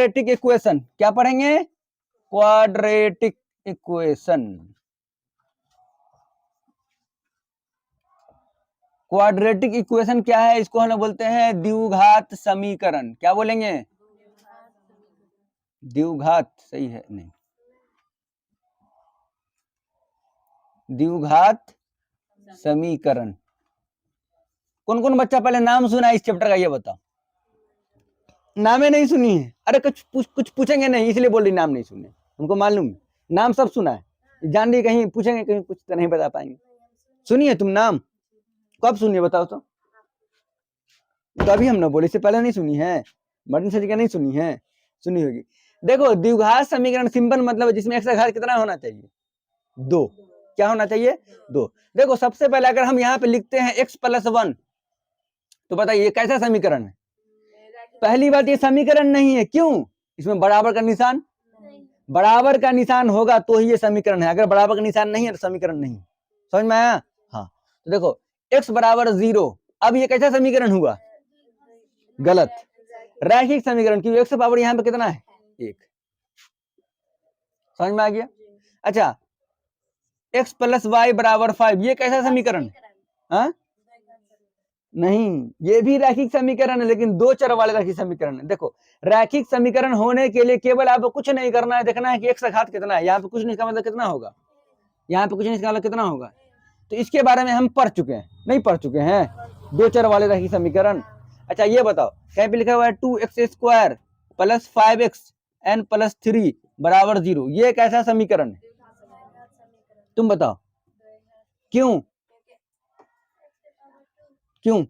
Quadratic equation क्या पढ़ेंगे? Quadratic equation. Quadratic equation क्या है? इसको हम बोलते हैं द्विघात समीकरण। क्या बोलेंगे? द्विघात, सही है नहीं, द्विघात समीकरण। कौन कौन बच्चा पहले नाम सुना है इस चैप्टर का, ये बताओ। नामे नहीं सुनी है? अरे कुछ पूछेंगे नहीं इसलिए बोल रही नाम नहीं सुने, हमको मालूम है नाम सब सुना है, जान रही कहीं पूछेंगे कहीं कुछ तो नहीं बता पाएंगे। सुनिए तुम नाम कब सुनिए बताओ तो अभी हम ना बोले, इससे पहले नहीं सुनी है? मर्टिन सर क्या नहीं सुनी है? सुनी होगी। देखो द्विघात समीकरण सिंपल मतलब जिसमें x का घात कितना होना चाहिए? 2। क्या होना चाहिए? 2। देखो सबसे पहले अगर हम यहाँ पे लिखते हैं x + 1 तो बताइए ये कैसा समीकरण है? पहली बात ये समीकरण नहीं है, क्यों? इसमें बराबर का निशान, बराबर का निशान होगा तो ही ये समीकरण है, अगर बराबर का निशान नहीं है तो समीकरण नहीं। समझ में आया? हाँ तो देखो x = 0, अब ये कैसा समीकरण हुआ? गलत, रैखिक समीकरण, क्योंकि x पावर यहाँ पे कितना है? 1। समझ में आ गया? अच्छा x + y = 5, ये कैसा समीकरण है? हाँ नहीं, ये भी रैखिक समीकरण है लेकिन 2 चर वाले रैखिक समीकरण है। देखो रैखिक समीकरण होने के लिए केवल आपको कुछ नहीं करना है, देखना है कि x का घात कितना है। यहाँ पे कुछ नहीं का मतलब कितना होगा, यहाँ पे कुछ नहीं का मतलब कितना होगा, तो इसके बारे में हम पढ़ चुके हैं, नहीं पढ़ चुके हैं? 2 चर वाले रैखिक समीकरण। अच्छा ये बताओ कहीं पे लिखा हुआ है 2x² + 5xn + 3 = 0, ये कैसा समीकरण है? तुम बताओ क्यों? क्यों?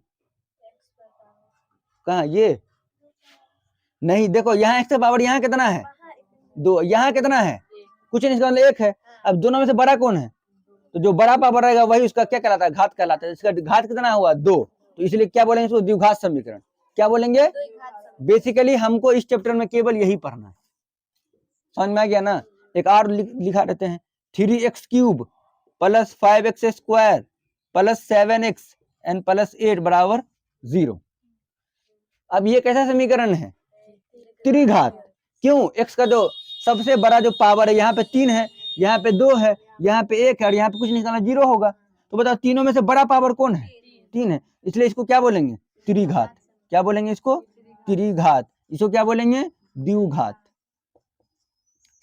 कहा ये नहीं, देखो यहाँ x का पावर यहाँ कितना है? 2, यहाँ कितना है? कुछ नहीं, इसका मतलब 1 है। अब दोनों में से बड़ा कौन है? तो जो बड़ा पावर रहेगा वही उसका क्या कहलाता है? घात कहलाता है। इसका घात कितना हुआ? 2, तो इसलिए क्या बोलेंगे इसको? द्विघात समीकरण। क्या बोलेंगे? बेसिकली हमको इस चैप्टर में केवल यही पढ़ना है। समझ में आ गया ना? एक और लिखा रहते हैं 3x³ + 5x² + 7xn + 8 = 0। अब ये कैसा समीकरण है? त्रिघात। क्यों? x का जो सबसे बड़ा जो पावर है यहाँ पे 3 है, यहाँ पे 2 है, यहाँ पे 1 है और यहाँ पे कुछ निकालना 0 होगा। तो बताओ तीनों में से बड़ा पावर कौन है? 3 है, इसलिए इसको क्या बोलेंगे? त्रिघात। क्या बोलेंगे इसको? त्रिघात। इसको क्या बोलेंगे? द्विघात।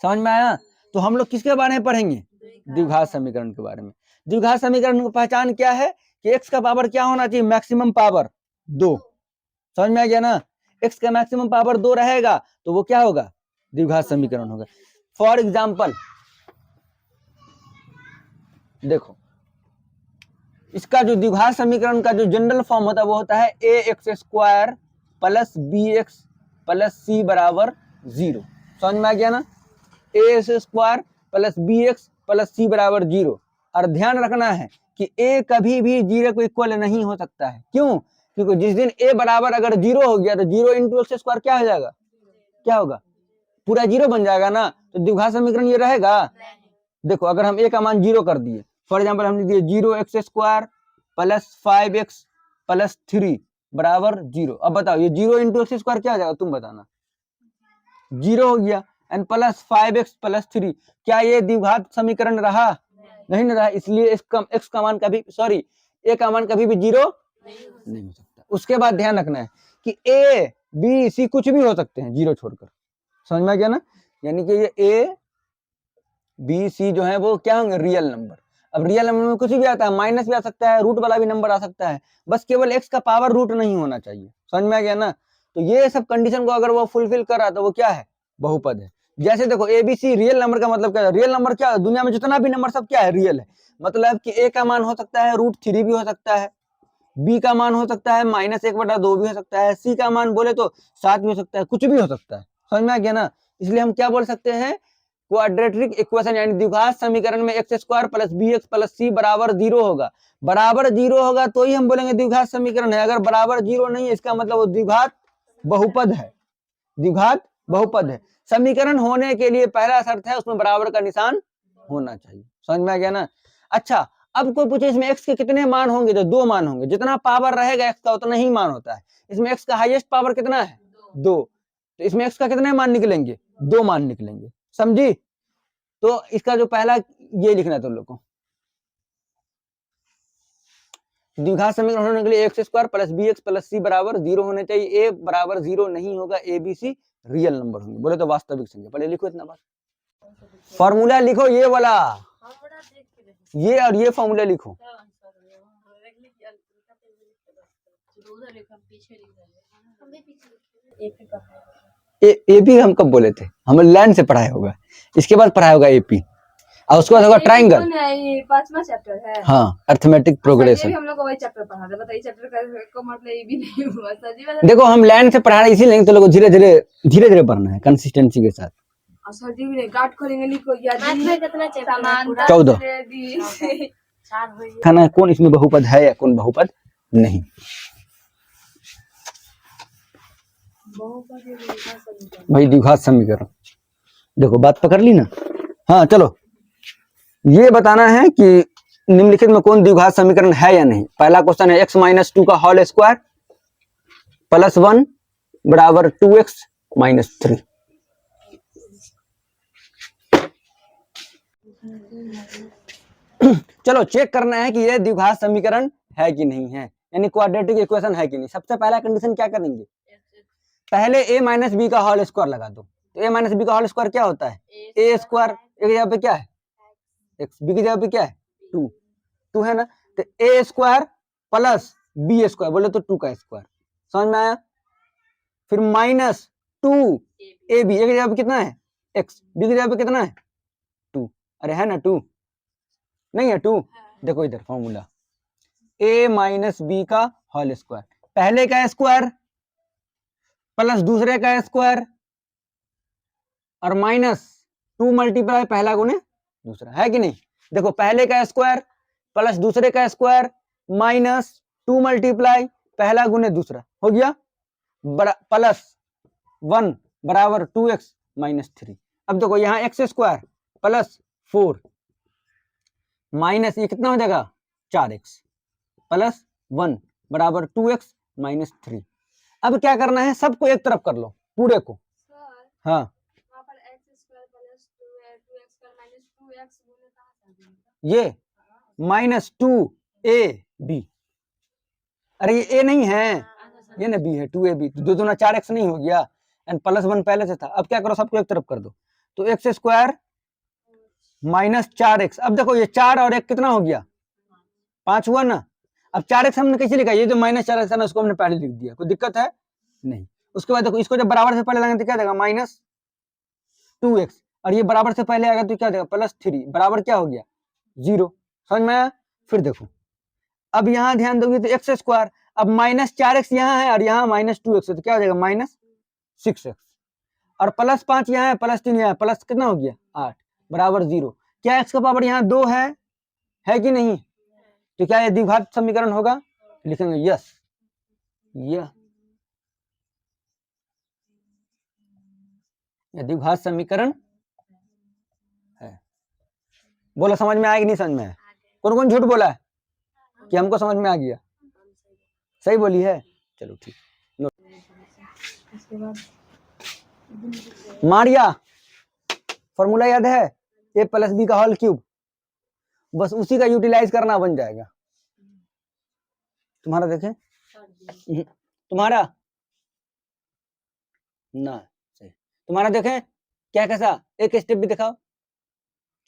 समझ में आया? तो हम लोग किसके बारे में पढ़ेंगे? द्विघात समीकरण के बारे में। द्विघात समीकरण की पहचान क्या है कि x का पावर क्या होना चाहिए? Maximum power 2। समझ में आ गया ना? x का मैक्सिमम पावर 2 रहेगा तो वो क्या होगा? द्विघात समीकरण होगा। फॉर एग्जाम्पल देखो इसका जो द्विघात समीकरण का जो जनरल फॉर्म होता है वो होता है ax² + bx + c = 0। समझ में आ गया ना? ax² + bx + c = 0। और ध्यान रखना है कि a कभी भी 0 को इक्वल नहीं हो सकता है। क्यों? क्योंकि जिस दिन a बराबर अगर 0 हो गया तो 0 × x² क्या हो जाएगा? क्या होगा? पूरा 0 बन जाएगा ना, तो द्विघात समीकरण ये रहेगा। देखो अगर हम a का मान 0 कर दिए, फॉर एग्जाम्पल हम लिख दिए 0x² + 5x + 3 = 0। अब बताओ ये 0 × x² क्या हो जाएगा? तुम बताना। 0 हो गया एंड + 5x + 3, क्या ये द्विघात समीकरण रहा? नहीं ना रहा, इसलिए x का मान कभी a का मान कभी भी 0 नहीं हो सकता। उसके बाद ध्यान रखना है कि a b c कुछ भी हो सकते हैं 0 छोड़कर। समझ में आ गया ना? यानी कि ये a b c जो है वो क्या होंगे? Real number. अब रियल नंबर में कुछ भी आता है, माइनस भी आ सकता है, रूट वाला भी नंबर आ सकता है, बस केवल x का पावर रूट नहीं होना चाहिए। समझ में आ गया ना? तो ये सब कंडीशन को अगर वो फुलफिल कर रहा तो वो क्या है? बहुपद है। जैसे देखो ABC रियल नंबर का मतलब क्या है? रियल नंबर क्या है? दुनिया में जितना भी नंबर सब क्या है? रियल है। मतलब कि a का मान हो सकता है √3 भी हो सकता है, b का मान हो सकता है -1/2 भी हो सकता है, c का मान बोले तो 7 भी हो सकता है, कुछ भी हो सकता है। समझ में आ गया ना? इसलिए हम क्या बोल सकते हैं? क्वाड्रेटिक इक्वेशन यानी द्विघात समीकरण में x² + bx + c = 0 होगा। बराबर 0 होगा तो ही हम बोलेंगे द्विघात समीकरण है। अगर बराबर 0 नहीं है इसका मतलब वो द्विघात बहुपद है। द्विघात बहुपद है। समीकरण होने के लिए पहला शर्त है उसमें बराबर का निशान होना चाहिए। समझ में आ गया ना? अच्छा अब कोई पूछे इसमें x के कितने मान होंगे? तो 2 मान होंगे। जितना पावर रहेगा x का उतना ही मान होता है। इसमें x का हाईएस्ट पावर कितना है? 2। तो इसमें x का कितने मान निकलेंगे, 2 मान निकलेंगे, समझी। तो इसका जो पहला ये लिखना है तुम लोग को, द्विघात समीकरण होने के लिए X square plus B X plus C बराबर 0 होने चाहिए। ए बराबर 0 नहीं होगा, A B C real number होंगे, बोले तो वास्तविक संख्या। पहले लिखो इतना बात, फॉर्मूला लिखो ये वाला, ये और ये फॉर्मूला लिखो। एपी हम कब बोले थे, हम लाइन से पढ़ाया होगा, इसके बाद पढ़ाया होगा एपी, और उसके बाद होगा ट्राइंगल। 5वां चैप्टर है। हाँ, अर्थमेटिक प्रोग्रेशन। हम लोग को वही चैप्टर पढ़ा था, बताइए चैप्टर का मतलब ये भी नहीं हुआ सर जी। देखो हम लाइन से पढ़ा रहे इसीलिए, तो लोगों धीरे धीरे पढ़ना है कंसिस्टेंसी के साथ। सर जी ने काट करेंगे, लिखो कितना चैप्टर, 14 खाना, कौन इसमें बहुपद है या कौन बहुपद नहीं। भाई द्विघात समीकरण, देखो बात पकड़ ली ना। हाँ चलो, ये बताना है कि निम्नलिखित में कौन द्विघात समीकरण है या नहीं। पहला क्वेश्चन है x माइनस 2 का होल स्क्वायर प्लस 1 बराबर 2x माइनस 3। चलो चेक करना है कि यह द्विघात समीकरण है कि नहीं है, यानी क्वाड्रेटिक इक्वेशन है कि नहीं। सबसे पहला कंडीशन क्या करेंगे, पहले a माइनस बी का होल स्क्वायर लगा दो। तो a माइनस बी का होल स्क्वायर क्या होता है, a स्क्वायर, एक जगह पे क्या है x, b की जगह पे क्या है 2 है ना। तो a square plus b square बोले तो 2 का स्क्वायर, समझ में आया। फिर माइनस 2 ए बी, एक जगह पे कितना है x, b की जगह पे कितना है 2, अरे है ना 2, नहीं है 2। देखो इधर फॉर्मूला, a माइनस बी का होल स्क्वायर, पहले का स्क्वायर प्लस दूसरे का स्क्वायर और माइनस 2 मल्टीप्लाई पहला गुने दूसरा, है कि नहीं। देखो पहले का स्क्वायर प्लस दूसरे का स्क्वायर माइनस 2 मल्टीप्लाई पहला गुने दूसरा, हो गया प्लस 1 बराबर 2x माइनस 3। अब देखो यहाँ एक्स स्क्वायर प्लस 4 माइनस ये कितना हो जाएगा 4x प्लस 1 बराबर 2x माइनस 3। अब क्या करना है, सबको एक तरफ कर लो पूरे को। हाँ ये माइनस 2ab, अरे ये a नहीं है, ये ना b है, 2ab, दो दूना 4x नहीं हो गया, एंड प्लस 1 पहले से था। अब क्या करो, सबको एक तरफ कर दो, तो एक्स स्क्वायर माइनस 4x। अब देखो ये 4 और 1 कितना हो गया 5 हुआ ना। अब 4x हमने कैसे लिखा, ये जो माइनस 4x है ना उसको हमने पहले लिख दिया, कोई दिक्कत है नहीं। उसके बाद देखो इसको जब बराबर से पहले लगाएंगे तो क्या देगा माइनस 2x, और ये बराबर से पहले आएगा तो क्या देगा प्लस 3, बराबर क्या हो गया 0, समझ में आया। फिर देखो अब यहाँ ध्यान दोगे तो एक्स स्क्वायर, अब माइनस 4x यहाँ है और यहाँ माइनस 2x है, तो क्या हो जाएगा माइनस 6x, और प्लस 5 यहाँ है प्लस 3 यहाँ है, प्लस कितना हो गया 8 बराबर 0। क्या x का पावर यहाँ 2 है कि नहीं, तो क्या ये द्विघात समीकरण होगा, लिखेंगे यस, यह द्विघात समीकरण है। बोलो समझ में आया कि नहीं समझ में आया, कौन कौन झूठ बोला है कि हमको समझ में आ गया, सही बोली है, चलो ठीक। मारिया फॉर्मूला याद है, a प्लस बी का होल क्यूब, बस उसी का यूटिलाइज करना बन जाएगा। तुम्हारा देखें, तुम्हारा ना सही, तुम्हारा देखें क्या कैसा, एक स्टेप भी दिखाओ,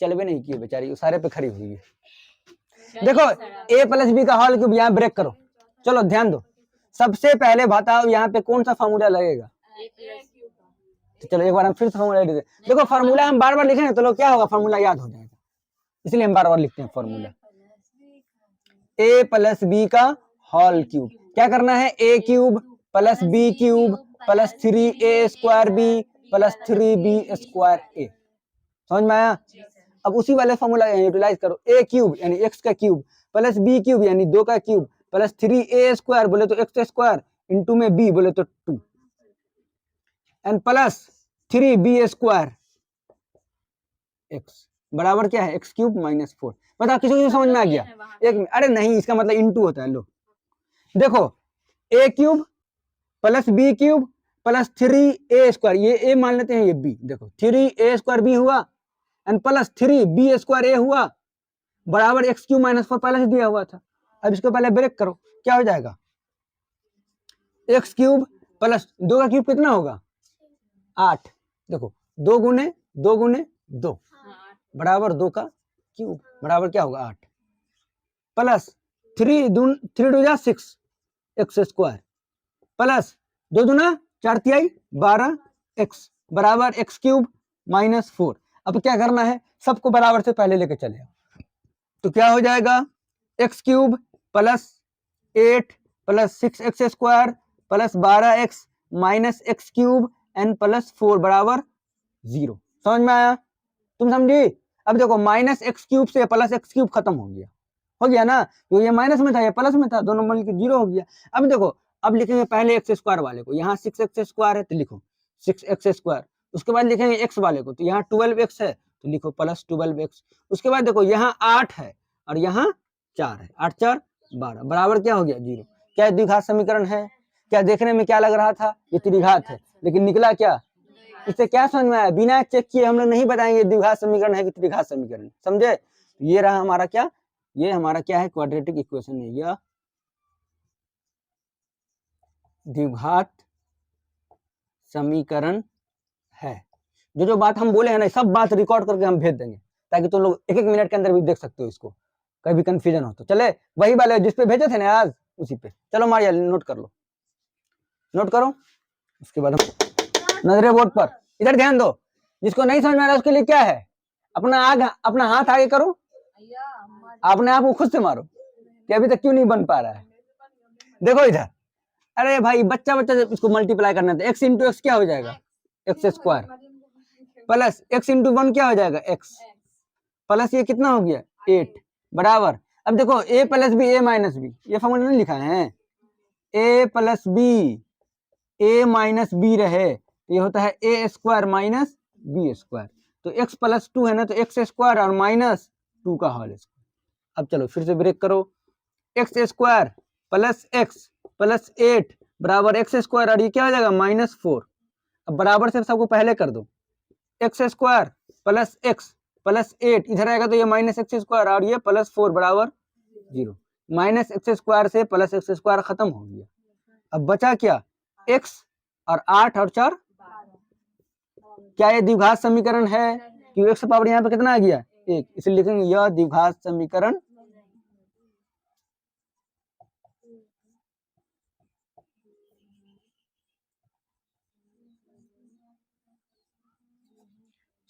चल भी नहीं किए बेचारी, सारे पे खड़ी हुई है। देखो a प्लस बी का होल क्यूब, यहाँ ब्रेक करो, चलो ध्यान दो, सबसे पहले बताओ यहाँ पे कौन सा फॉर्मूला लगेगा, तो चलो एक बार हम फिर फॉर्मूला लिख देते। देखो फॉर्मूला हम बार बार लिखेंगे तो लोग क्या होगा, फॉर्मूला याद हो जाएगा, इसलिए हम बार बार लिखते हैं फॉर्मूला। a प्लस बी का होल क्यूब, क्या करना है a cube plus b cube plus 3a square b plus 3b square a, समझ में आया। अब उसी वाले फॉर्मूला यूटिलाइज करो, a क्यूब यानी x का क्यूब प्लस b क्यूब यानी 2 का क्यूब प्लस 3a स्क्वायर बोले तो x स्क्वायर इंटू में b बोले तो 2 and plus 3b square x बराबर क्या है x क्यूब माइनस 4। बताओ किसी को समझ में आ गया, एक अरे नहीं इसका मतलब इंटू होता है। लो देखो a cube plus b cube plus 3a² ये a मान लेते हैं, ये b, देखो 3a² b हुआ एंड प्लस 3b² a हुआ बराबर x³ - 4 पहले से दिया हुआ था। अब इसको पहले ब्रेक करो, क्या हो जाएगा, x³ प्लस 2 का क्यूब कितना होगा 8, देखो 2 गुने 2 गुने 2 बराबर 2 का क्यूब बराबर क्या होगा 8 प्लस 3 2 जा 6 x² प्लस 2 दूना 4 तिहाई 12 x बराबर x³ - 4। अब क्या करना है, सबको बराबर से पहले लेके चले आओ, तो क्या हो जाएगा x³ plus 8 plus 6x² plus 12x minus x³ n plus 4 बराबर 0। समझ में आया, तुम समझी। अब देखो -x³ से प्लस x³ खत्म हो गया ना, तो ये माइनस में था ये प्लस में था, दोनों मिल के 0 हो गया। अब देखो अब लिखेंगे पहले x² वाले को, यहाँ 6x² है तो लिखो 6x², उसके बाद लिखेंगे x वाले को, तो यहाँ 12x है तो लिखो प्लस 12x। उसके बाद देखो यहाँ 8 है और यहाँ 4 है, 8 4 12 बराबर क्या हो गया 0। क्या द्विघात समीकरण है, क्या देखने में क्या लग रहा था, ये त्रिघात है, लेकिन निकला क्या, इससे क्या समझ में आया, बिना चेक किए हम लोग नहीं बताएंगे द्विघात समीकरण है कि त्रिघात समीकरण, समझे। ये रहा हमारा क्या, ये हमारा क्या है, क्वाड्रेटिक इक्वेशन है, यह द्विघात समीकरण है। जो बात हम बोले हैं ना, सब बात रिकॉर्ड करके हम भेज देंगे ताकि तुम लोग 1-1 मिनट के अंदर भी देख सकते हो इसको, कभी कंफ्यूजन हो तो। चले वही वाले जिस पे भेजे थे ना आज, उसी पे चलो मारिया, नोट कर लो, नोट करो। उसके बाद हम नजरे बोर्ड पर, इधर ध्यान दो, जिसको नहीं समझ में आ रहा उसके लिए क्या है, अपना हाथ आगे करो, अपने आप को खुद से मारो कि अभी तक क्यों नहीं बन पा रहा है। देखो इधर, अरे भाई बच्चा इसको मल्टीप्लाई करना था, x इंटू एक्स क्या हो जाएगा x² प्लस x इंटू 1 क्या हो जाएगा x प्लस ये कितना हो गया 8 बराबर। अब देखो a plus b a minus b, ये फॉर्मूला नहीं लिखा है, a plus b a minus b रहे तो ये होता है a² माइनस b², तो x प्लस 2 है ना, तो x² और माइनस 2 का होल स्क्वायर। अब चलो फिर से ब्रेक करो, x² प्लस x प्लस 8 बराबर x² और ये क्या हो जाएगा -4। अब बराबर से सबको पहले कर दो, x² प्लस x प्लस 8 इधर आएगा तो ये -x² और ये +4 बराबर 0। -x² से प्लस x² खत्म हो गया, अब बचा क्या x और 8 और 4, क्या ये द्विघात समीकरण है, क्योंकि x पावर यहाँ पे कितना आ गया 1, इसलिए लिखेंगे यह द्विघात समीकरण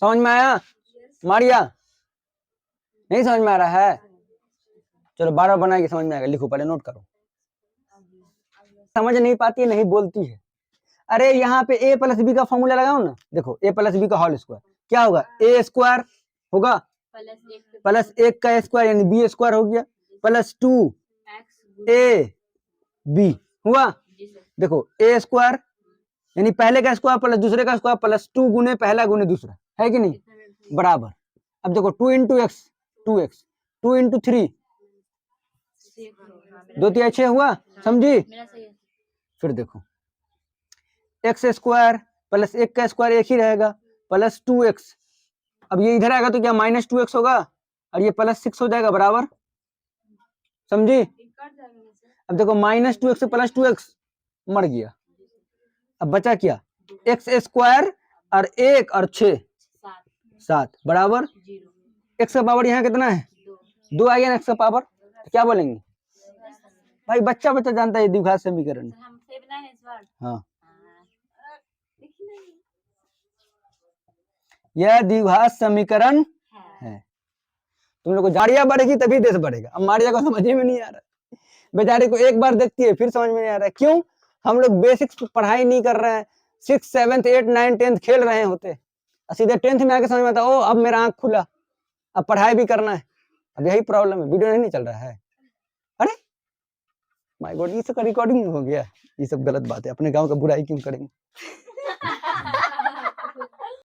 समझ में आया मारिया, नहीं समझ में आ रहा है, चलो बार बार बनाएगी समझ में आएगा, लिखो पहले नोट करो। समझ नहीं पाती है, नहीं बोलती है, अरे यहाँ पे a प्लस बी का फॉर्मूला लगाओ ना, देखो a प्लस बी का होल स्क्वायर क्या होगा a² होगा प्लस 1 का स्क्वायर यानी b² हो गया प्लस 2 a b हुआ। देखो a² यानी पहले का स्क्वायर प्लस दूसरे का स्क्वायर प्लस 2 गुने पहला गुने दूसरा, है कि नहीं बराबर। अब देखो 2 इंटू एक्स 2x 2 इंटू 3 2 3 6 हुआ, समझी। फिर देखो x² प्लस 1 का स्क्वायर 1 ही रहेगा प्लस 2x, अब ये इधर आएगा तो क्या -2x होगा और ये +6 हो जाएगा बराबर, समझी। अब देखो -2x से +2x मर गया, अब बचा क्या x² और 1 और 6 7 बराबर x का पावर यहाँ कितना है 2 आ गया ना x का पावर, तो क्या बोलेंगे भाई, बच्चा जानता है द्विघात समीकरण। हाँ यह द्विघात समीकरण है। तुम लोग को जाड़िया बढ़ेगी तभी देश बढ़ेगा, अब मारिया को समझ में नहीं आ रहा, बेचारे को एक बार देखती है फिर समझ में नहीं आ रहा है, क्यों हम लोग बेसिक्स पढ़ाई नहीं कर रहे हैं, 6 7 8 9 10 खेल रहे होते, सीधे 10th में आके समझ में आता ओ अब मेरा आंख खुला, अब पढ़ाई भी करना है, अब यही प्रॉब्लम है, वीडियो नहीं चल रहा है। अरे माय गॉड, ये सब का रिकॉर्डिंग हो गया, ये सब गलत बात है, अपने गांव का बुराई क्यों करेंगे।